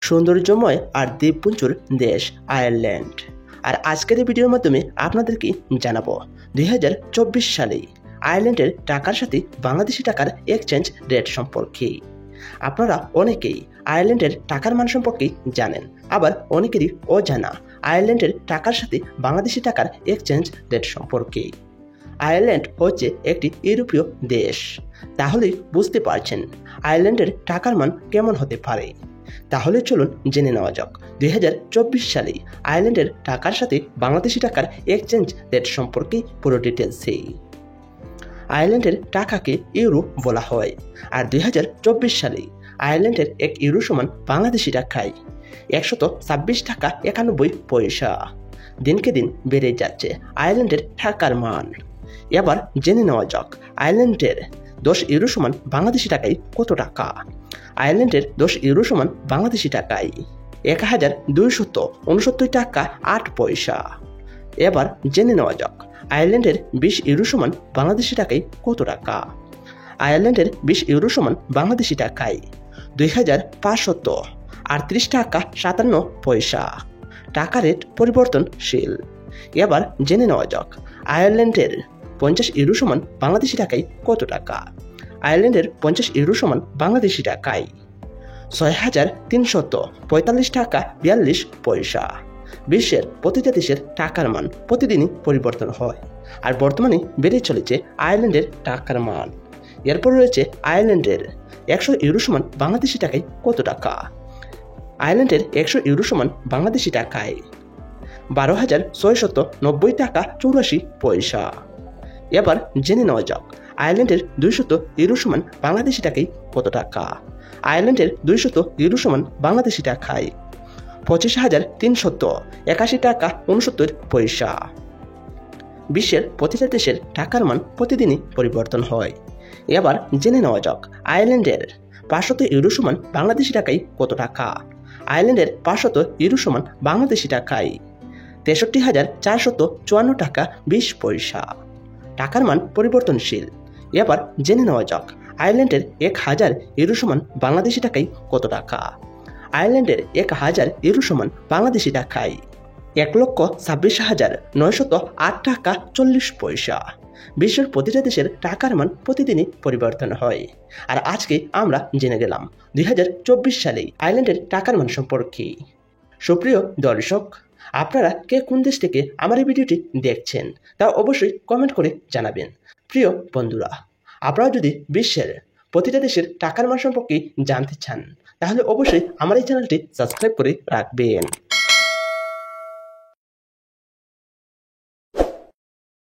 সৌন্দর্যময় আর দ্বীপপুঞ্জর দেশ আয়ারল্যান্ড। আর আজকের এই ভিডিওর মাধ্যমে আপনাদেরকে জানাবো 2024 সালে আয়ারল্যান্ডের টাকার সাথে বাংলাদেশি টাকার এক্সচেঞ্জ রেট সম্পর্কে। আপনারা অনেকেই আয়ারল্যান্ডের টাকার মান সম্পর্কে জানেন, আবার অনেকেরই অজানা আয়ারল্যান্ডের টাকার সাথে বাংলাদেশি টাকার এক্সচেঞ্জ রেট সম্পর্কে। আয়ারল্যান্ড হচ্ছে একটি ইউরোপীয় দেশ, তাহলে বুঝতে পারছেন আয়ারল্যান্ডের টাকার মান কেমন হতে পারে। তাহলে চলুন জেনে নেওয়া যাক 2024 সালে আয়ারল্যান্ডের টাকার সাথে বাংলাদেশি টাকার এক্সচেঞ্জ রেট সম্পর্কে পুরো ডিটেলসে। আয়ারল্যান্ডের টাকাকে ইউরো বলা হয়, আর 2024 সালে আয়ারল্যান্ডের 1 ইউরো সমান বাংলাদেশি টাকায় 126 টাকা 91 পয়সা। দিনকে দিন বেড়ে যাচ্ছে আয়ারল্যান্ডের টাকার মান। এবার জেনে নেওয়া যাক আয়ারল্যান্ডের 10 ইউরো সমান বাংলাদেশি টাকায় কত টাকা। আয়ারল্যান্ডের 10 ইউরো সমান বাংলাদেশি টাকায় 1269 টাকা 8 পয়সা। এবার জেনে নেওয়া যাক আয়ারল্যান্ডের 20 ইউরো সমান বাংলাদেশি টাকায় কত টাকা। আয়ারল্যান্ডের 20 ইউরো সমান বাংলাদেশি টাকায় 2538 টাকা 57 পয়সা। টাকা রেট পরিবর্তনশীল। এবার জেনে নেওয়া যাক আয়ারল্যান্ডের 50 ইউরো সমান বাংলাদেশি টাকায় কত টাকা। আয়ারল্যান্ডের 50 ইউরো সমান বাংলাদেশি টাকায় 6345 টাকা 42 পয়সা। বিশ্বের প্রতিটা দেশের টাকার মান প্রতিদিনই পরিবর্তন হয়, আর বর্তমানে বেড়ে চলেছে আয়ারল্যান্ডের টাকার মান। এরপর রয়েছে আয়ারল্যান্ডের 100 ইউরো সমান বাংলাদেশি টাকায় কত টাকা। আয়ারল্যান্ডের 100 ইউরো সমান বাংলাদেশি টাকায় 12,690 টাকা 84 পয়সা। এবার জেনে নেওয়া যাক আয়ারল্যান্ডের 200 ইউরো সমান বাংলাদেশি টাকায় কত টাকা। আয়ারল্যান্ডের 200 ইউরো সমান বাংলাদেশি টাকায় 25,381 টাকা 69 পয়সা। বিশ্বের প্রতিটা দেশের টাকার মান প্রতিদিনই পরিবর্তন হয়। এবার জেনে নেওয়া যাক আয়ারল্যান্ডের 500 ইউরো সমান বাংলাদেশি টাকায় কত টাকা। আয়ারল্যান্ডের 500 ইউরো সমান বাংলাদেশি টাকায় 63,454 টাকা 20 পয়সা। টাকার মান পরিবর্তনশীল। এবার জেনে নেওয়া যাক আয়ারল্যান্ডের 1000 ইউরো সমান বাংলাদেশি টাকায় কত টাকা। আয়ারল্যান্ডের 1000 ইউরো সমান বাংলাদেশি টাকায় 1,26,908 টাকা 40 পয়সা। বিশ্বের প্রতিটা দেশের টাকার মান প্রতিদিনই পরিবর্তন হয়। আর আজকে আমরা জেনে গেলাম 2024 সালে আয়ারল্যান্ডের টাকার মান সম্পর্কে। সুপ্রিয় দর্শক, আপনারা কে কোন দেশ থেকে আমার এই ভিডিওটি দেখছেন তা অবশ্যই কমেন্ট করে জানাবেন। প্রিয় বন্ধুরা, আপনারা যদি বিশ্বের প্রতিটা দেশের টাকার মান সম্পর্কে জানতে চান তাহলে অবশ্যই আমার এই চ্যানেলটি সাবস্ক্রাইব করে রাখবেন।